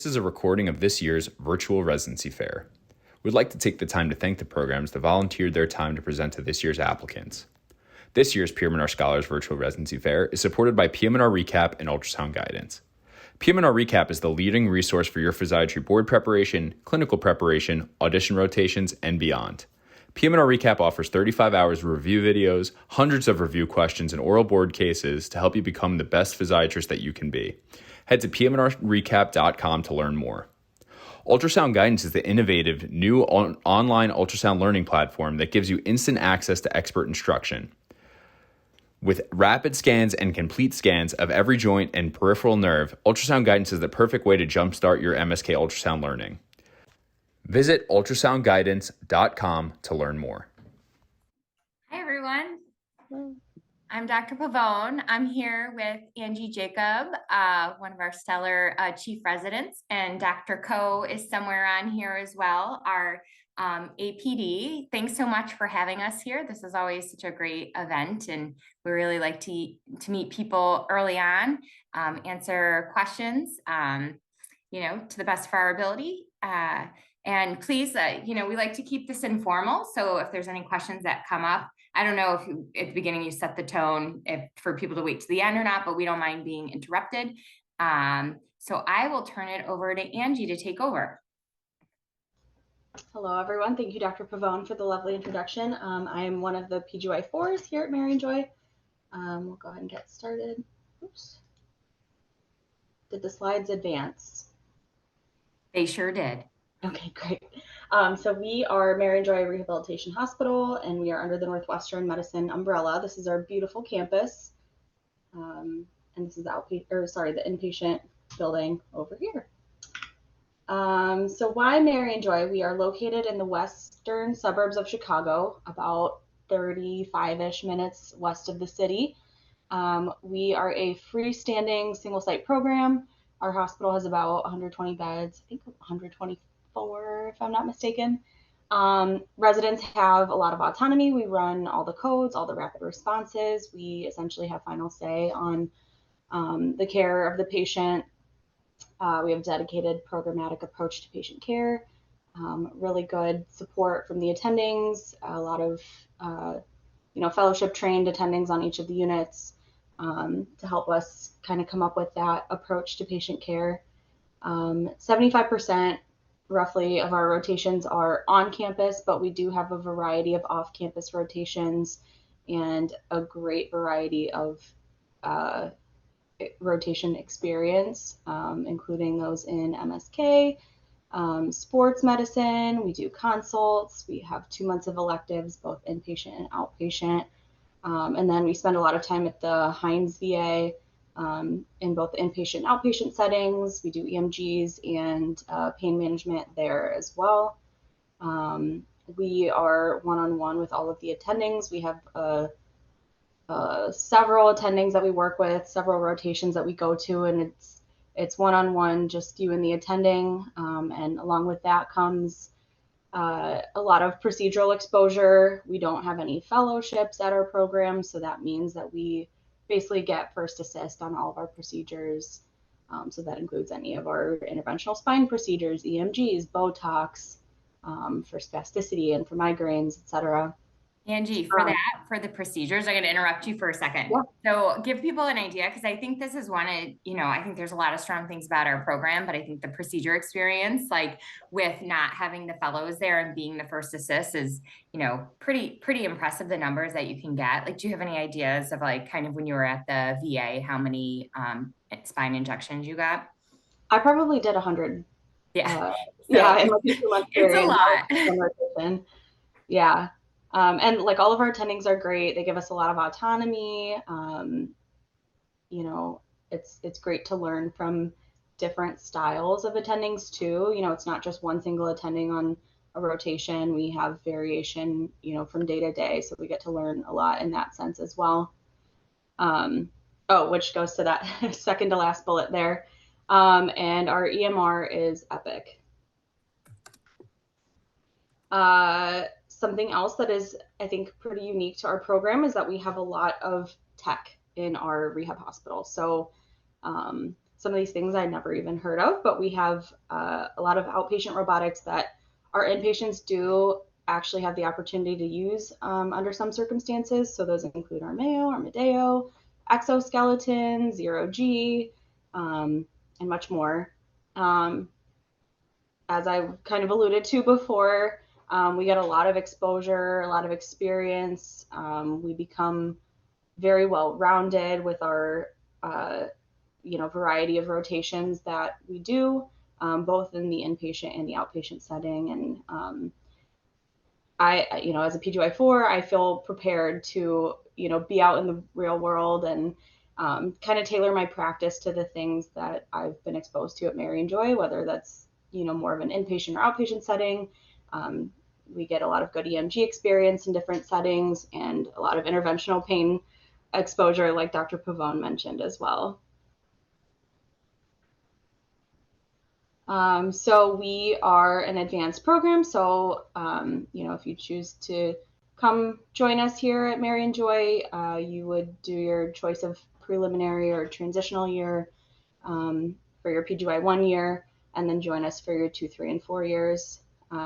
This is a recording of this year's Virtual Residency Fair. We'd like to take the time to thank the programs that volunteered their time to present to this year's applicants. This year's PM&R Scholars Virtual Residency Fair is supported by PM&R Recap and Ultrasound Guidance. PM&R Recap is the leading resource for your physiatry board preparation, clinical preparation, audition rotations, and beyond. PM&R Recap offers 35 hours of review videos, hundreds of review questions, and oral board cases to help you become the best physiatrist that you can be. Head to pmnrrecap.com to learn more. Ultrasound Guidance is the innovative new online ultrasound learning platform that gives you instant access to expert instruction. With rapid scans and complete scans of every joint and peripheral nerve, Ultrasound Guidance is the perfect way to jumpstart your MSK ultrasound learning. Visit ultrasoundguidance.com to learn more. Hi, everyone. I'm Dr. Pavone. I'm here with Angie Jacob, one of our stellar chief residents, and Dr. Coe is somewhere on here as well, our APD. Thanks so much for having us here. This is always such a great event, and we really like to meet people early on, answer questions, to the best of our ability. And please, we like to keep this informal. So if there's any questions that come up, I don't know if at the beginning you set the tone for people to wait to the end or not, but we don't mind being interrupted. So I will turn it over to Angie to take over. Hello, everyone. Thank you, Dr. Pavone, for the lovely introduction. I am one of the PGY4s here at Marianjoy. We'll go ahead and get started. Oops. Did the slides advance? They sure did. Okay, great. So we are Marianjoy Rehabilitation Hospital, and we are under the Northwestern Medicine umbrella. This is our beautiful campus, and this is the inpatient building over here. So why Marianjoy? We are located in the western suburbs of Chicago, about 35-ish minutes west of the city. We are a freestanding single-site program. Our hospital has about 120 beds, I think 124 if I'm not mistaken. Residents have a lot of autonomy. We run all the codes, all the rapid responses. We essentially have final say on the care of the patient. We have a dedicated programmatic approach to patient care, really good support from the attendings, a lot of fellowship trained attendings on each of the units to help us kind of come up with that approach to patient care. 75% roughly of our rotations are on campus, but we do have a variety of off-campus rotations and a great variety of rotation experience, including those in MSK, sports medicine. We do consults. We have 2 months of electives, both inpatient and outpatient. And then we spend a lot of time at the Hines VA in both inpatient and outpatient settings. We do EMGs and pain management there as well. We are one-on-one with all of the attendings. We have several attendings that we work with, several rotations that we go to, and it's one-on-one, just you and the attending. And along with that comes a lot of procedural exposure. We don't have any fellowships at our program, so that means that we basically get first assist on all of our procedures. So that includes any of our interventional spine procedures, EMGs, Botox, for spasticity and for migraines, etc. Angie, for the procedures, I'm going to interrupt you for a second. Yeah. So give people an idea, because I think this is I think there's a lot of strong things about our program, but I think the procedure experience, like with not having the fellows there and being the first assist is, pretty impressive, the numbers that you can get. Like, do you have any ideas of kind of when you were at the VA, how many spine injections you got? I probably did 100. Yeah. In like a 2-month period. It's a lot. Yeah. And like all of our attendings are great. They give us a lot of autonomy. It's great to learn from different styles of attendings too. It's not just one single attending on a rotation. We have variation, from day to day. So we get to learn a lot in that sense as well. Which goes to that second to last bullet there. And our EMR is epic. Something else that is, I think, pretty unique to our program is that we have a lot of tech in our rehab hospital. So some of these things I never even heard of, but we have a lot of outpatient robotics that our inpatients do actually have the opportunity to use under some circumstances. So those include Armeo, Armadeo, exoskeleton, zero G, and much more. As I kind of alluded to before, we get a lot of exposure, a lot of experience. We become very well rounded with our variety of rotations that we do, both in the inpatient and the outpatient setting. And I, as a PGY4, I feel prepared to, be out in the real world and kind of tailor my practice to the things that I've been exposed to at Marianjoy, whether that's, more of an inpatient or outpatient setting. We get a lot of good EMG experience in different settings and a lot of interventional pain exposure, like Dr. Pavone mentioned as well. So we are an advanced program. So, if you choose to come join us here at Marianjoy, you would do your choice of preliminary or transitional year for your PGY 1 year, and then join us for your 2, 3, and 4 years.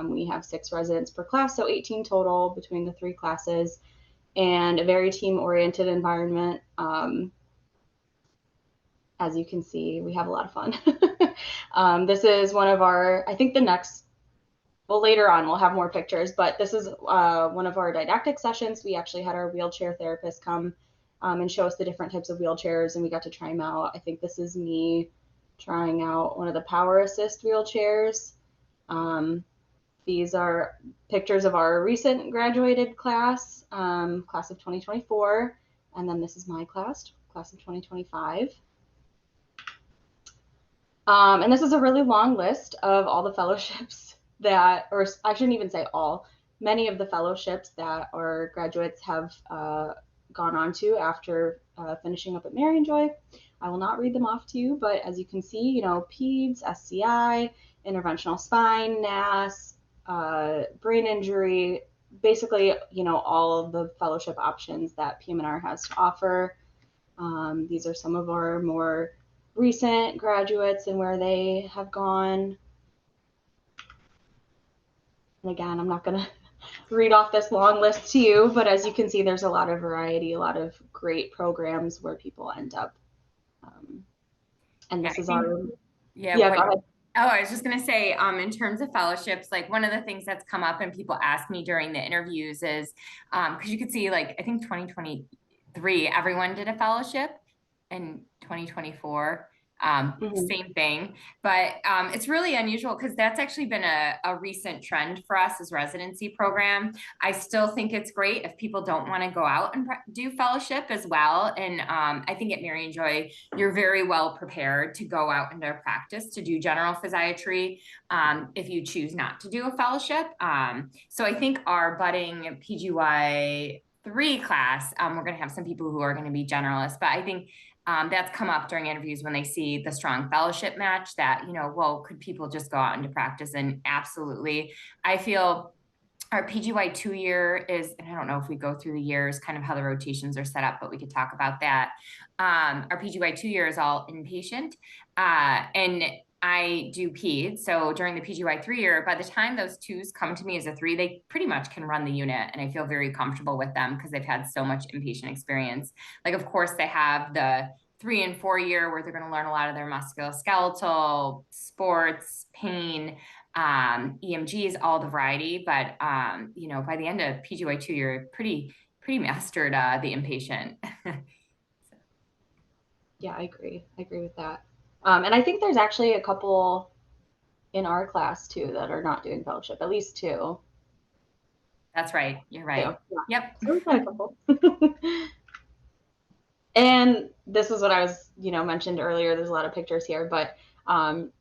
We have 6 residents per class, so 18 total between the 3 classes, and a very team-oriented environment. As you can see, we have a lot of fun. This is one of our, I think later on we'll have more pictures, but this is one of our didactic sessions. We actually had our wheelchair therapist come and show us the different types of wheelchairs, and we got to try them out. I think this is me trying out one of the power assist wheelchairs. These are pictures of our recent graduated class, class of 2024, and then this is my class of 2025. And this is a really long list of all the fellowships that, or I shouldn't even say all, many of the fellowships that our graduates have gone on to after finishing up at Marianjoy. I will not read them off to you, but as you can see, PEDS, SCI, interventional spine, NAS, brain injury, basically, all of the fellowship options that PM&R has to offer. These are some of our more recent graduates and where they have gone. And again, I'm not going to read off this long list to you, but as you can see, there's a lot of variety, a lot of great programs where people end up. And this is our, go ahead. Oh, I was just going to say, in terms of fellowships, like one of the things that's come up and people ask me during the interviews is, because you could see, like, I think 2023, everyone did a fellowship. In 2024, same thing, but it's really unusual because that's actually been a recent trend for us as residency program. I still think it's great if people don't want to go out and do fellowship as well. And I think at Marianjoy, you're very well prepared to go out into practice to do general physiatry if you choose not to do a fellowship. So I think our budding PGY 3 class, we're going to have some people who are going to be generalists, but I think that's come up during interviews when they see the strong fellowship match that, well, could people just go out into practice? And absolutely, I feel our PGY 2 year is, and I don't know if we go through the years, kind of how the rotations are set up, but we could talk about that. Our PGY 2 year is all inpatient, and I do PEDS. So during the PGY 3 year, by the time those 2s come to me as a 3, they pretty much can run the unit. And I feel very comfortable with them because they've had so much inpatient experience. Like, of course, they have the 3 and 4 year where they're going to learn a lot of their musculoskeletal, sports, pain, EMGs, all the variety. But, by the end of PGY 2, you're pretty mastered the inpatient. Yeah, I agree. I agree with that. And I think there's actually a couple in our class too that are not doing fellowship, at least 2. That's right. You're right. Yeah. Yep. So we've got a couple. And this is what I was, mentioned earlier. There's a lot of pictures here, but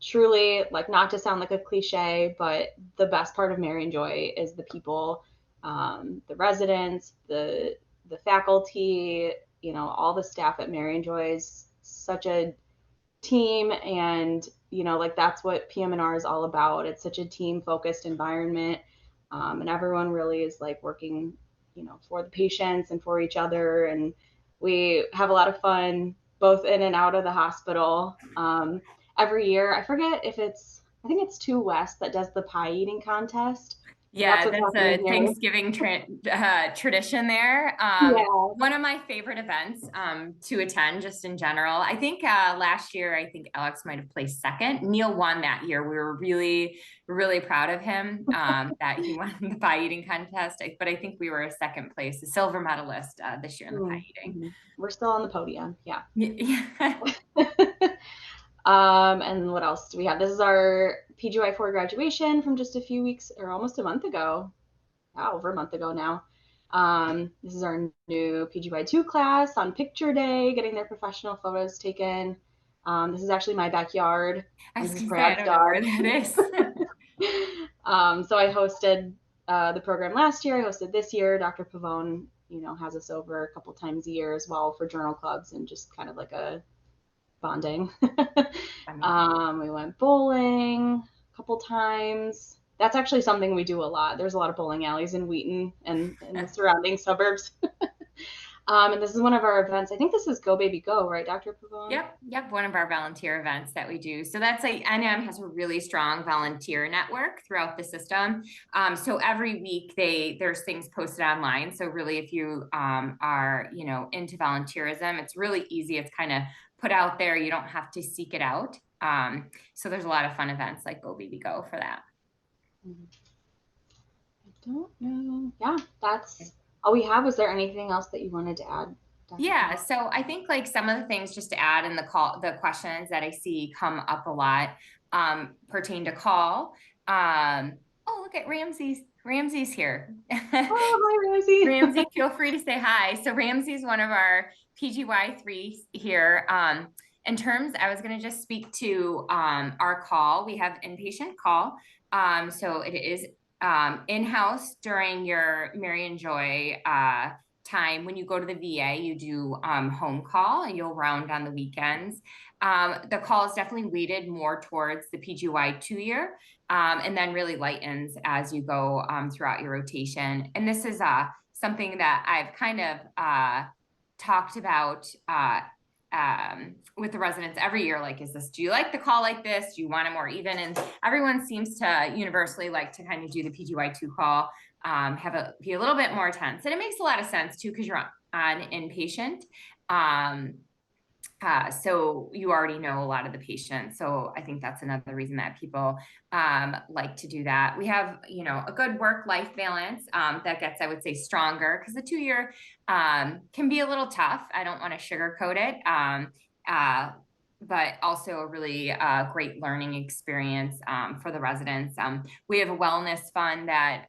truly, like, not to sound like a cliche, but the best part of Marianjoy is the people, the residents, the faculty, all the staff at Marianjoy is such a team, and that's what PM&R is all about. It's such a team focused environment, and everyone really is like working for the patients and for each other, and we have a lot of fun both in and out of the hospital. Every year, I think it's 2 West that does the pie eating contest. Yeah, What's that's happening a here. Thanksgiving tradition there. Yeah. One of my favorite events to attend just in general. I think last year, I think Alex might have placed second. Neil won that year. We were really, really proud of him that he won the pie eating contest. But I think we were a second place, a silver medalist this year in the pie eating. We're still on the podium. Yeah. Yeah. And what else do we have? This is our PGY4 graduation from just a few weeks or almost a month ago. Wow, over a month ago now. This is our new PGY2 class on picture day, getting their professional photos taken. This is actually my backyard. I was This is going to say, I Brad's don't know where dog. that is. So I hosted the program last year. I hosted this year. Dr. Pavone, has us over a couple times a year as well for journal clubs and just kind of like a bonding. We went bowling a couple times. That's actually something we do a lot. There's a lot of bowling alleys in Wheaton and in the surrounding suburbs. And this is one of our events. I think this is Go Baby Go, right, Dr. Pavone? Yep. One of our volunteer events that we do. So that's like NM has a really strong volunteer network throughout the system. So every week there's things posted online. So really, if you are into volunteerism, it's really easy. It's kind of put out there. You don't have to seek it out. So there's a lot of fun events like Go Baby Go for that. I don't know. Yeah, that's all we have. Was there anything else that you wanted to add? Yeah, so I think like some of the things just to add in the questions that I see come up a lot pertain to call. Oh, look at Ramsey's. Ramsey's here. Oh, hi, Ramsey. Ramsey, feel free to say hi. So Ramsey's one of our PGY3s here. In terms, I was going to just speak to our call. We have inpatient call. So it is in-house during your Marianjoy time. When you go to the VA, you do home call and you'll round on the weekends. The call is definitely weighted more towards the PGY 2-year and then really lightens as you go throughout your rotation. And this is something that I've kind of talked about with the residents every year. Like, do you like the call like this? Do you want it more even? And everyone seems to universally like to kind of do the PGY2 call, be a little bit more tense. And it makes a lot of sense too, because you're on inpatient. So you already know a lot of the patients. So I think that's another reason that people like to do that. We have, a good work-life balance that gets, I would say, stronger because the 2-year can be a little tough. I don't want to sugarcoat it. But also a really great learning experience for the residents. We have a wellness fund that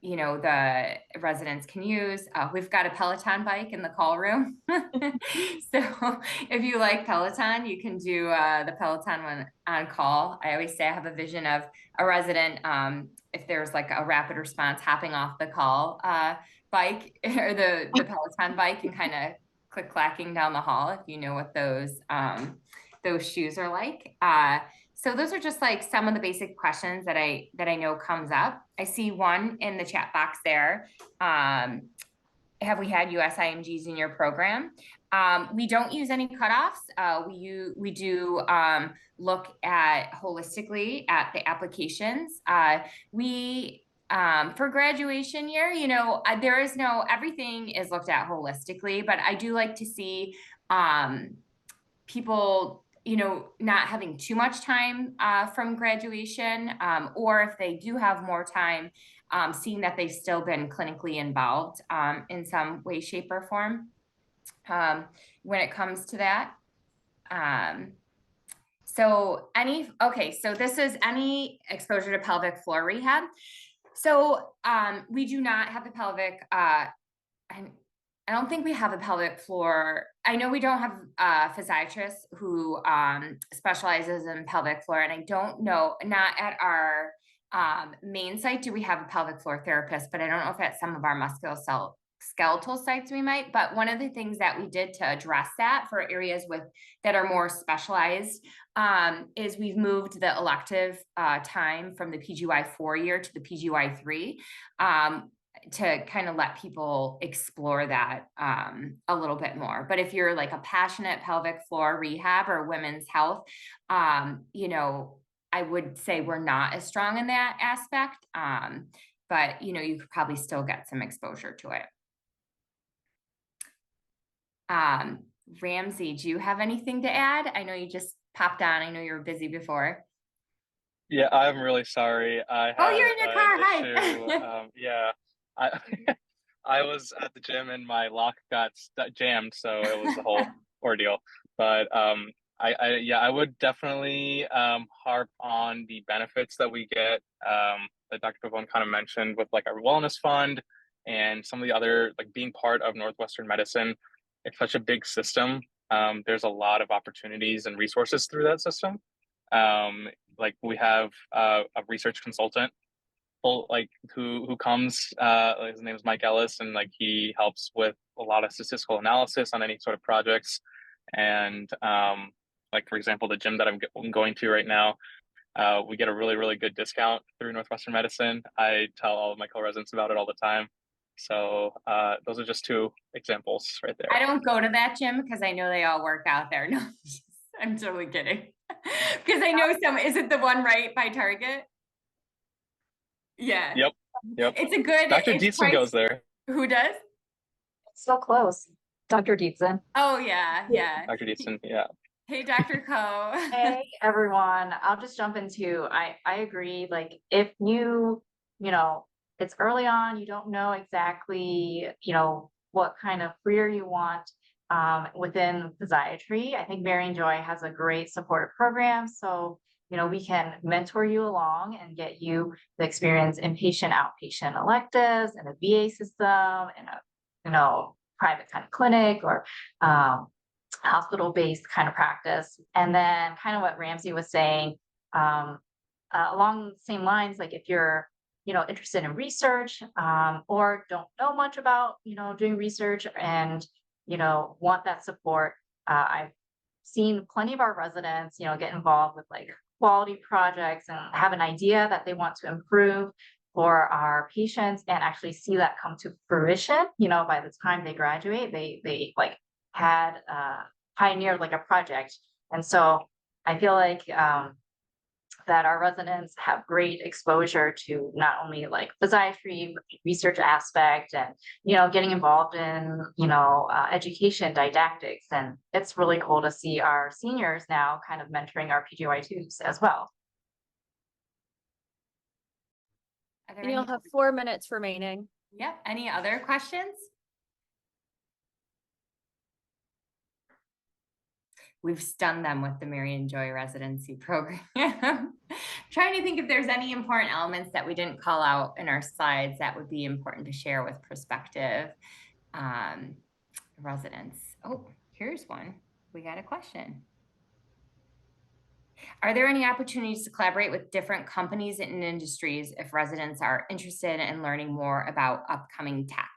the residents can use. We've got a Peloton bike in the call room. So if you like Peloton, you can do the Peloton one on call. I always say I have a vision of a resident, if there's like a rapid response, hopping off the call bike or the Peloton bike and kind of click-clacking down the hall, if you know what those shoes are like. So those are just like some of the basic questions that I know comes up. I see one in the chat box there. Have we had USIMGs in your program? We don't use any cutoffs. We do look at holistically at the applications. For graduation year, there is everything is looked at holistically, but I do like to see people not having too much time from graduation, or if they do have more time, seeing that they've still been clinically involved in some way, shape, or form when it comes to that. So this is any exposure to pelvic floor rehab. So we do not have the pelvic, I don't think we have a pelvic floor. I know we don't have a physiatrist who specializes in pelvic floor, and I don't know, not at our main site do we have a pelvic floor therapist, but I don't know if at some of our musculoskeletal sites we might. But one of the things that we did to address that for areas that are more specialized is we've moved the elective time from the PGY 4 year to the PGY 3. to kind of let people explore that a little bit more. But if you're like a passionate pelvic floor rehab or women's health, you know, I would say we're not as strong in that aspect. But you know, you could probably still get some exposure to it. Ramsey, do you have anything to add? I know you just popped on. I know you were busy before. Yeah, I'm really sorry. I Oh, had you're in your car. an issue. Hi. Yeah, I I was at the gym and my lock got jammed, so it was a whole ordeal. But yeah, I would definitely harp on the benefits that we get, that Dr. Pavone kind of mentioned with like our wellness fund and some of the other, like being part of Northwestern Medicine. It's such a big system. There's a lot of opportunities and resources through that system. Like we have a research consultant like who comes, his name is Mike Ellis, and like he helps with a lot of statistical analysis on any sort of projects. And like for example, the gym that I'm going to right now, we get a really good discount through Northwestern Medicine. I tell all of my co-residents about it all the time. So those are just two examples right there. I don't go to that gym because I know they all work out there. No, I'm totally kidding. Because I know is it the one right by Target? Yeah. Yep. It's a good. Dr. Dietzen goes there. Who does? So close. Dr. Dietzen. Oh, yeah. Dr. Dietzen, yeah. Hey, Dr. Ko. Hey, everyone. I'll just jump into, I agree. Like if you know, it's early on, you don't know exactly, what kind of career you want within physiatry. I think Marianjoy has a great supportive program. So, we can mentor you along and get you the experience inpatient, outpatient electives in a VA system, in a, private kind of clinic or hospital-based kind of practice. And then kind of what Ramsey was saying, along the same lines, like if you're, interested in research or don't know much about, doing research and, want that support, I've seen plenty of our residents, get involved with like quality projects and have an idea that they want to improve for our patients and actually see that come to fruition, by the time they graduate, they like had pioneered like a project. And so I feel like that our residents have great exposure to not only like physiatry, but the research aspect and, getting involved in, education, didactics. And it's really cool to see our seniors now kind of mentoring our PGY2s as well. And you'll have 4 minutes remaining. Yep. Any other questions? We've stunned them with the Marianjoy residency program. Trying to think if there's any important elements that we didn't call out in our slides that would be important to share with prospective residents. Oh, here's one. We got a question. Are there any opportunities to collaborate with different companies and industries if residents are interested in learning more about upcoming tech?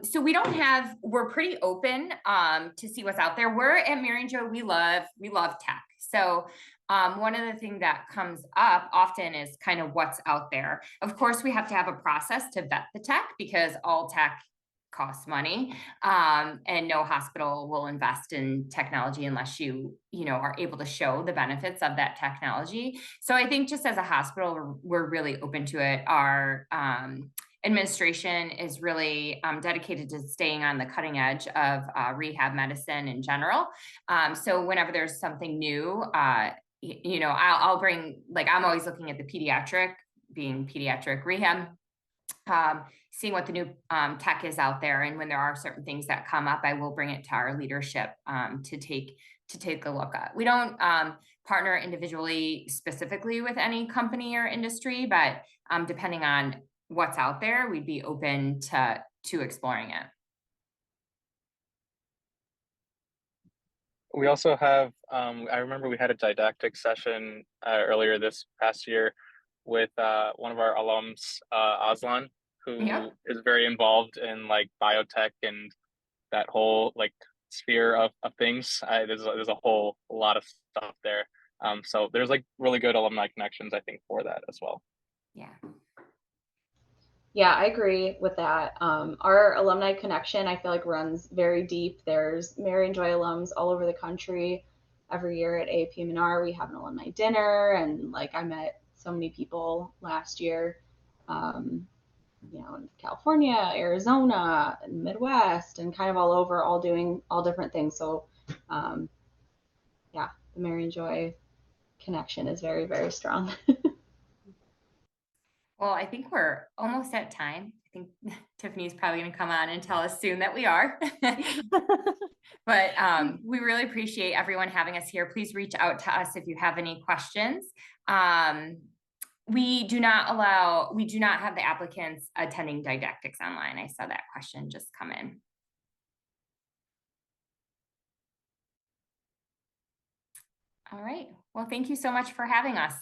So we're pretty open to see what's out there. We're at Marianjoy, we love tech. So one of the things that comes up often is kind of what's out there. Of course, we have to have a process to vet the tech because all tech costs money, and no hospital will invest in technology unless you are able to show the benefits of that technology. So I think just as a hospital, we're really open to it. Our administration is really dedicated to staying on the cutting edge of rehab medicine in general. So whenever there's something new, I'll bring, like, I'm always looking at the pediatric rehab, seeing what the new tech is out there. And when there are certain things that come up, I will bring it to our leadership to take a look at. We don't partner individually specifically with any company or industry, but depending on what's out there, we'd be open to exploring it. We also have, I remember we had a didactic session earlier this past year with one of our alums, Aslan, who is very involved in like biotech and that whole like sphere of things. There's a whole lot of stuff there. So there's like really good alumni connections, I think, for that as well. Yeah. Yeah, I agree with that. Our alumni connection, I feel like, runs very deep. There's Marianjoy alums all over the country. Every year at PM&R, we have an alumni dinner, and like I met so many people last year, you know, in California, Arizona, and Midwest, and kind of all over, all doing all different things. So, yeah, the Marianjoy connection is very, very strong. Well, I think we're almost at time. I think Tiffany's probably going to come on and tell us soon that we are. But we really appreciate everyone having us here. Please reach out to us if you have any questions. We do not have the applicants attending didactics online. I saw that question just come in. All right. Well, thank you so much for having us.